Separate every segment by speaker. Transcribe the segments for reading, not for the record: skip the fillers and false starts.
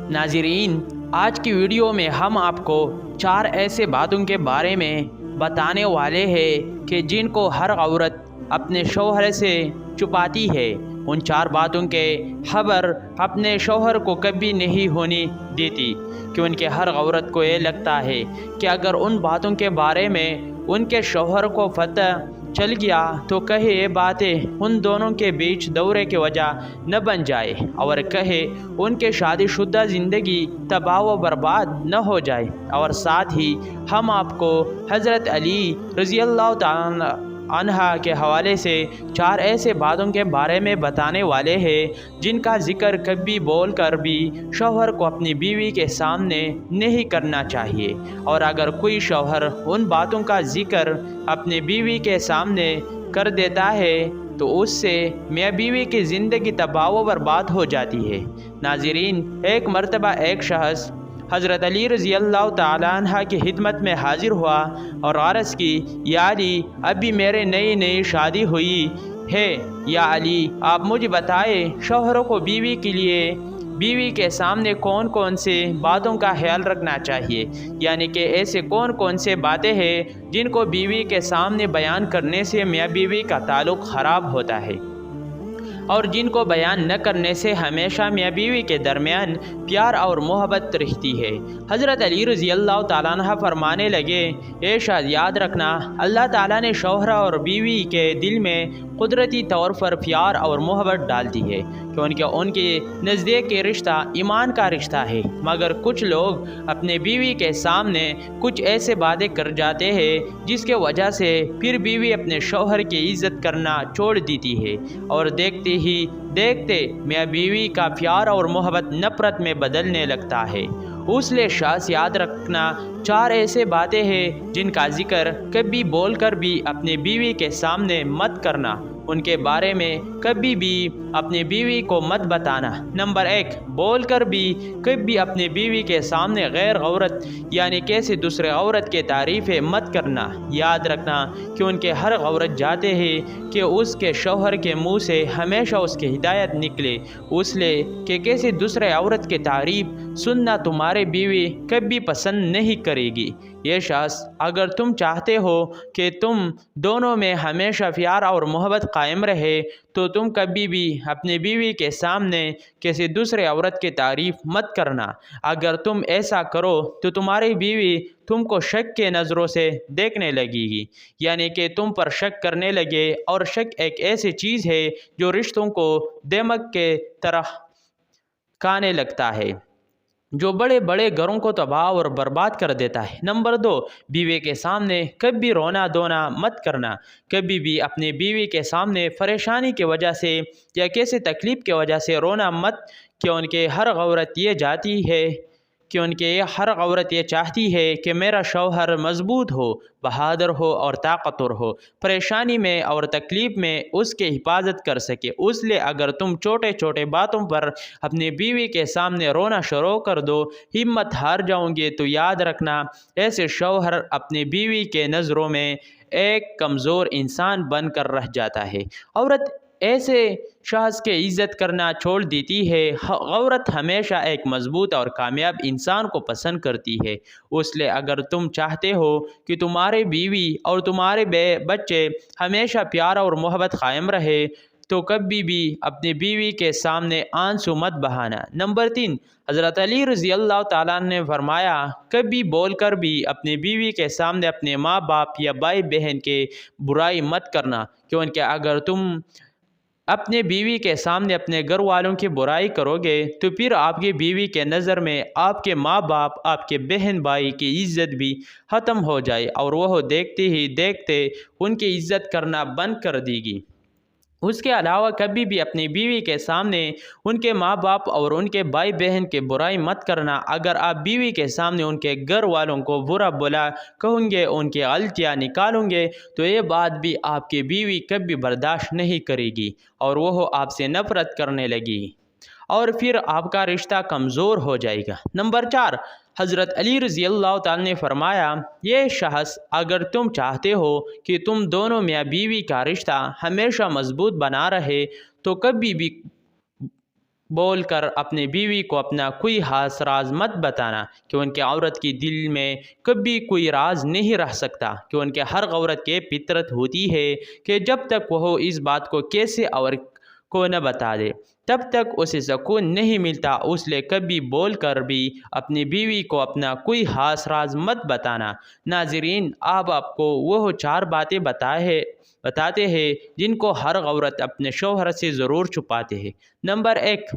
Speaker 1: नाज़रीन, आज की वीडियो में हम आपको 4 ऐसे बातों के बारे में बताने वाले हैं कि जिनको हर औरत अपने शौहर से छुपाती है। उन 4 बातों के खबर अपने शौहर को कभी नहीं होने देती, क्योंकि हर औरत को ये लगता है कि अगर उन बातों के बारे में उनके शौहर को पता चल गया तो कहे ये बातें उन दोनों के बीच दौरे की वजह न बन जाए और कहे उनके शादीशुदा ज़िंदगी तबाह व बर्बाद न हो जाए। और साथ ही हम आपको हज़रत अली रज़ी अल्लाह तआला अन्हा के हवाले से 4 ऐसे बातों के बारे में बताने वाले हैं जिनका जिक्र कभी बोल कर भी शौहर को अपनी बीवी के सामने नहीं करना चाहिए। और अगर कोई शौहर उन बातों का जिक्र अपनी बीवी के सामने कर देता है तो उससे मियाँ बीवी की ज़िंदगी तबाह व बर्बाद हो जाती है। नाज़रीन, एक मरतबा एक शख्स हज़रत अली रज़ी अल्लाह तआला अन्हा की खिदमत में हाजिर हुआ और अर्ज़ की, या अली, अभी मेरे नई शादी हुई है। या अली, आप मुझे बताए शौहरों को बीवी के सामने कौन कौन से बातों का ख्याल रखना चाहिए, यानी कि ऐसे कौन कौन से बातें हैं जिनको बीवी के सामने बयान करने से मियाँ बीवी का ताल्लुक़ ख़राब होता है और जिनको बयान न करने से हमेशा मियाँ बीवी के दरमियान प्यार और मोहब्बत रहती है। हज़रत अली रज़ी अल्लाह तआला अन्हा फरमाने लगे, ए शाद, याद रखना, अल्लाह ताला ने शौहर और बीवी के दिल में कुदरती तौर पर प्यार और मोहब्बत डाल दी है, क्योंकि उनके नज़दीक ये रिश्ता ईमान का रिश्ता है। मगर कुछ लोग अपने बीवी के सामने कुछ ऐसे बातें कर जाते हैं जिसके वजह से फिर बीवी अपने शौहर की इज़्ज़त करना छोड़ देती है और देखते ही देखते मियाँ बीवी का प्यार और मोहब्बत नफ़रत में बदलने लगता है। उसलिए शास याद रखना, 4 ऐसे बातें हैं जिनका जिक्र कभी बोल कर भी अपनी बीवी के सामने मत करना। उनके बारे में कभी भी अपनी बीवी को मत बताना। नंबर 1, बोल कर भी कभी अपनी बीवी के सामने गैर औरत यानी किसी दूसरे औरत के तारीफ़ें मत करना। याद रखना कि उनके हर औरत चाहते हैं कि उसके शौहर के मुंह से हमेशा उसकी हिदायत निकले, इसलिए कि किसी दूसरे औरत की तारीफ़ सुनना तुम्हारी बीवी कभी पसंद नहीं करेगी। ये शख्स, अगर तुम चाहते हो कि तुम दोनों में हमेशा प्यार और मोहब्बत कायम रहे तो तुम कभी भी अपनी बीवी के सामने किसी दूसरे औरत की तारीफ़ मत करना। अगर तुम ऐसा करो तो तुम्हारी बीवी तुमको शक के नज़रों से देखने लगेगी, यानी कि तुम पर शक करने लगे। और शक एक ऐसी चीज़ है जो रिश्तों को दिमक के तरह खाने लगता है, जो बड़े बड़े घरों को तबाह और बर्बाद कर देता है। नंबर 2, बीवी के सामने कभी रोना धोना मत करना। कभी भी अपनी बीवी के सामने परेशानी की वजह से या किसी तकलीफ़ की वजह से रोना मत, क्योंकि हर औरत ये चाहती है कि मेरा शौहर मजबूत हो, बहादुर हो और ताकतवर हो, परेशानी में और तकलीफ़ में उसकी हिफाजत कर सके। इसलिए अगर तुम छोटे छोटे बातों पर अपनी बीवी के सामने रोना शुरू कर दो, हिम्मत हार जाओगे, तो याद रखना ऐसे शौहर अपनी बीवी के नज़रों में एक कमज़ोर इंसान बनकर रह जाता है। औरत ऐसे शख्स की इज़्ज़त करना छोड़ देती है। औरत हमेशा एक मजबूत और कामयाब इंसान को पसंद करती है। इसलिए अगर तुम चाहते हो कि तुम्हारी बीवी और तुम्हारे बच्चे हमेशा प्यार और मोहब्बत कायम रहे तो कभी भी अपनी बीवी के सामने आंसू मत बहाना। नंबर 3, हज़रत अली रज़ी अल्लाह तआला ने फरमाया, कभी बोल कर भी अपनी बीवी के सामने अपने माँ बाप या भाई बहन के बुराई मत करना, क्योंकि अगर तुम अपने बीवी के सामने अपने घर वालों की बुराई करोगे तो फिर आपकी बीवी के नज़र में आपके माँ बाप, आपके बहन भाई की इज़्ज़त भी ख़त्म हो जाए और वह देखते ही देखते उनकी इज़्ज़त करना बंद कर देगी। उसके अलावा कभी भी अपनी बीवी के सामने उनके माँ बाप और उनके भाई बहन की बुराई मत करना। अगर आप बीवी के सामने उनके घर वालों को बुरा बुला कहोगे, उनकी गलतियाँ निकालोगे, तो ये बात भी आपकी बीवी कभी बर्दाश्त नहीं करेगी और वह आपसे नफ़रत करने लगेगी और फिर आपका रिश्ता कमज़ोर हो जाएगा। नंबर 4, हज़रत अली रज़ी अल्लाह तआला ने फरमाया, ये शख्स, अगर तुम चाहते हो कि तुम दोनों मियाँ बीवी का रिश्ता हमेशा मजबूत बना रहे तो कभी भी बोल कर अपनी बीवी को अपना कोई खास राज मत बताना कि उनके औरत की दिल में कभी कोई राज नहीं रह सकता, कि उनके हर औरत के फितरत होती है कि जब तक वह इस बात को कैसे और को न बता दे तब तक उसे सुकून नहीं मिलता। उसलिए कभी बोल कर भी अपनी बीवी को अपना कोई खास राज मत बताना। नाजरीन, आप आपको वह 4 बातें बताते हैं जिनको हर औरत अपने शौहर से ज़रूर छुपाते हैं। नंबर 1,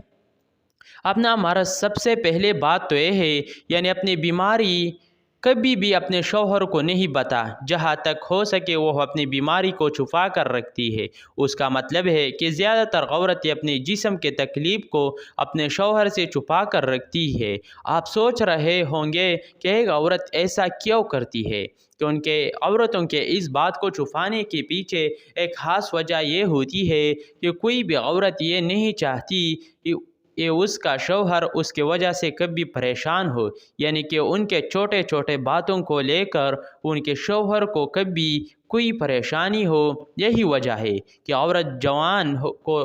Speaker 1: अपना मर्ज़। सबसे पहले बात तो यह है, यानी अपनी बीमारी कभी भी अपने शौहर को नहीं बता। जहाँ तक हो सके वह अपनी बीमारी को छुपा कर रखती है। उसका मतलब है कि ज़्यादातर औरतें अपने जिस्म के तकलीफ़ को अपने शौहर से छुपा कर रखती है। आप सोच रहे होंगे कि एक औरत ऐसा क्यों करती है, कि उनके औरतों के इस बात को छुपाने के पीछे एक ख़ास वजह ये होती है कि कोई भी औरत ये नहीं चाहती कि ये उसका शौहर उसके वजह से कभी परेशान हो, यानी कि उनके छोटे छोटे बातों को लेकर उनके शौहर को कभी कोई परेशानी हो। यही वजह है कि औरत जवान को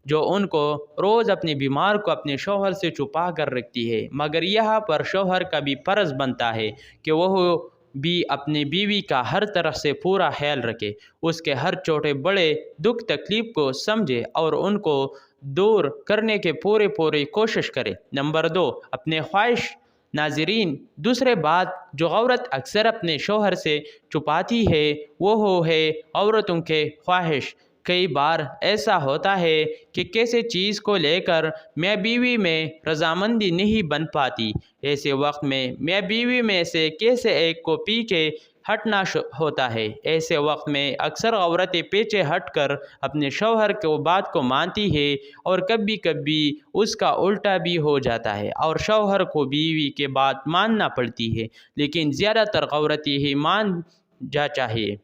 Speaker 1: जो उनको रोज़ अपने बीमार को अपने शौहर से छुपा कर रखती है। मगर यहाँ पर शौहर का भी फ़र्ज़ बनता है कि वह भी अपनी बीवी का हर तरह से पूरा ख्याल रखे, उसके हर छोटे बड़े दुख तकलीफ़ को समझे और उनको दूर करने के पूरी कोशिश करे। नंबर 2, अपने ख्वाहिश। नाजरीन, दूसरे बात जो औरत अक्सर अपने शौहर से छुपाती है वो है औरतों के ख्वाहिश। कई बार ऐसा होता है कि किसी चीज़ को लेकर मियाँ बीवी में रजामंदी नहीं बन पाती। ऐसे वक्त में मियाँ बीवी में से किसी एक को पीछे हटना होता है। ऐसे वक्त में अक्सर औरतें पीछे हटकर अपने शौहर को बात को मानती है और कभी कभी उसका उल्टा भी हो जाता है और शौहर को बीवी के बात मानना पड़ती है। लेकिन ज़्यादातर औरतें ही मान जा चाहिए।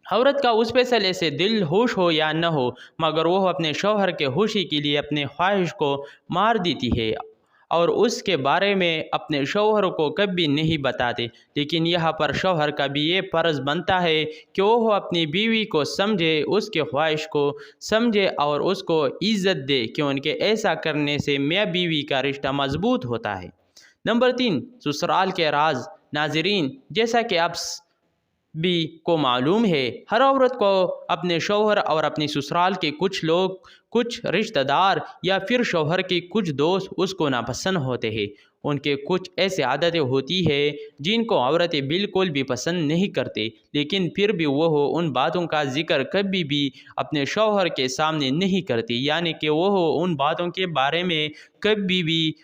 Speaker 1: औरत का उस फैसले से दिल खुश हो या न हो, मगर वह अपने शौहर के खुशी के लिए अपने ख्वाहिश को मार देती है और उसके बारे में अपने शौहर को कभी नहीं बताते। लेकिन यहाँ पर शौहर का भी ये फ़र्ज़ बनता है कि वह अपनी बीवी को समझे, उसके ख्वाहिश को समझे और उसको इज़्ज़त दे, कि उनके ऐसा करने से मियाँ बीवी का रिश्ता मजबूत होता है। नंबर 3, ससुराल के राज। नाजरीन, जैसा कि आप भी को मालूम है, हर औरत को अपने शौहर और अपने ससुराल के कुछ लोग, कुछ रिश्तेदार या फिर शौहर के कुछ दोस्त उसको नापसंद होते हैं। उनके कुछ ऐसी आदतें होती है जिनको औरतें बिल्कुल भी पसंद नहीं करते, लेकिन फिर भी वह उन बातों का जिक्र कभी भी अपने शौहर के सामने नहीं करती, यानी कि वह उन बातों के बारे में कभी भी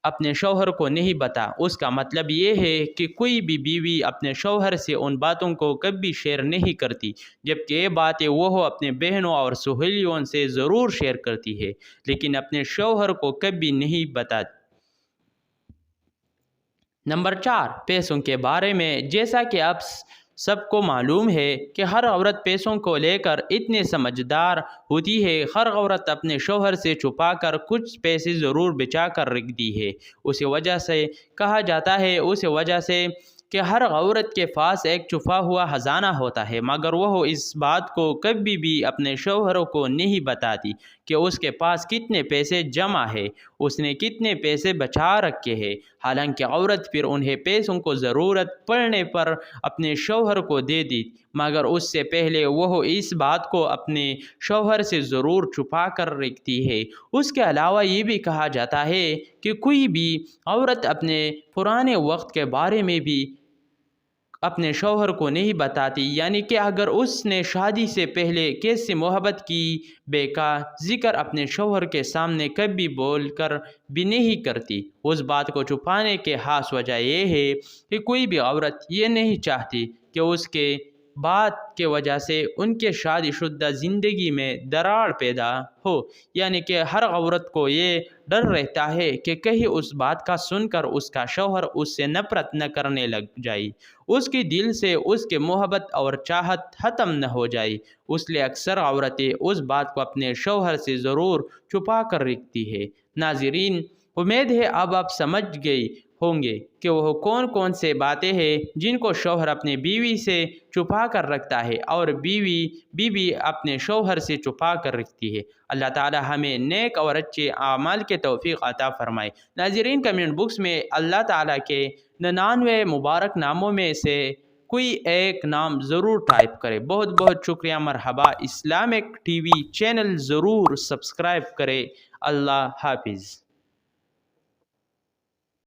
Speaker 1: अपने शौहर को नहीं बता। उसका मतलब ये है कि कोई भी बीवी अपने शौहर से उन बातों को कभी शेयर नहीं करती, जबकि ये बातें वह अपने बहनों और सहेलियों से ज़रूर शेयर करती है, लेकिन अपने शौहर को कभी नहीं बताती। नंबर 4, पैसों के बारे में। जैसा कि आप सबको मालूम है कि हर औरत पैसों को लेकर इतनी समझदार होती है। हर औरत अपने शौहर से छुपाकर कुछ पैसे ज़रूर बचा कर रखती है। उसी वजह से कहा जाता है, उसी वजह से कि हर औरत के पास एक छुपा हुआ खजाना होता है, मगर वह इस बात को कभी भी अपने शौहरों को नहीं बताती कि उसके पास कितने पैसे जमा है, उसने कितने पैसे बचा रखे हैं। हालांकि औरत फिर उन्हें पैसों को ज़रूरत पड़ने पर अपने शौहर को दे दी, मगर उससे पहले वह इस बात को अपने शौहर से ज़रूर छुपा कर रखती है। उसके अलावा ये भी कहा जाता है कि कोई भी औरत अपने पुराने वक्त के बारे में भी अपने शौहर को नहीं बताती, यानी कि अगर उसने शादी से पहले कैसे मोहब्बत की बेका जिक्र अपने शौहर के सामने कभी बोल कर भी नहीं करती। उस बात को छुपाने के खास वजह यह है कि कोई भी औरत ये नहीं चाहती कि उसके बात के वजह से उनके शादीशुदा ज़िंदगी में दरार पैदा हो, यानी कि हर औरत को ये डर रहता है कि कहीं उस बात का सुनकर उसका शौहर उससे नफरत न करने लग जाए, उसके दिल से उसके मोहब्बत और चाहत ख़त्म न हो जाए। इसलिए अक्सर औरतें उस बात को अपने शौहर से ज़रूर छुपा कर रखती है। नाज़रीन, उम्मीद है अब आप समझ गई ہوں گے کہ وہ کون کون سے باتیں ہیں جن کو شوہر اپنے بیوی سے چھپا کر رکھتا ہے اور بیوی اپنے شوہر سے چھپا کر رکھتی ہے۔ اللہ تعالی ہمیں نیک اور اچھے اعمال کے توفیق عطا فرمائے۔ ناظرین، کمنٹ باکس میں اللہ تعالی کے 99 مبارک ناموں میں سے کوئی ایک نام ضرور ٹائپ کرے۔ بہت بہت شکریہ۔ مرحبا۔ اسلامک ٹی وی چینل ضرور سبسکرائب کرے۔ اللہ حافظ۔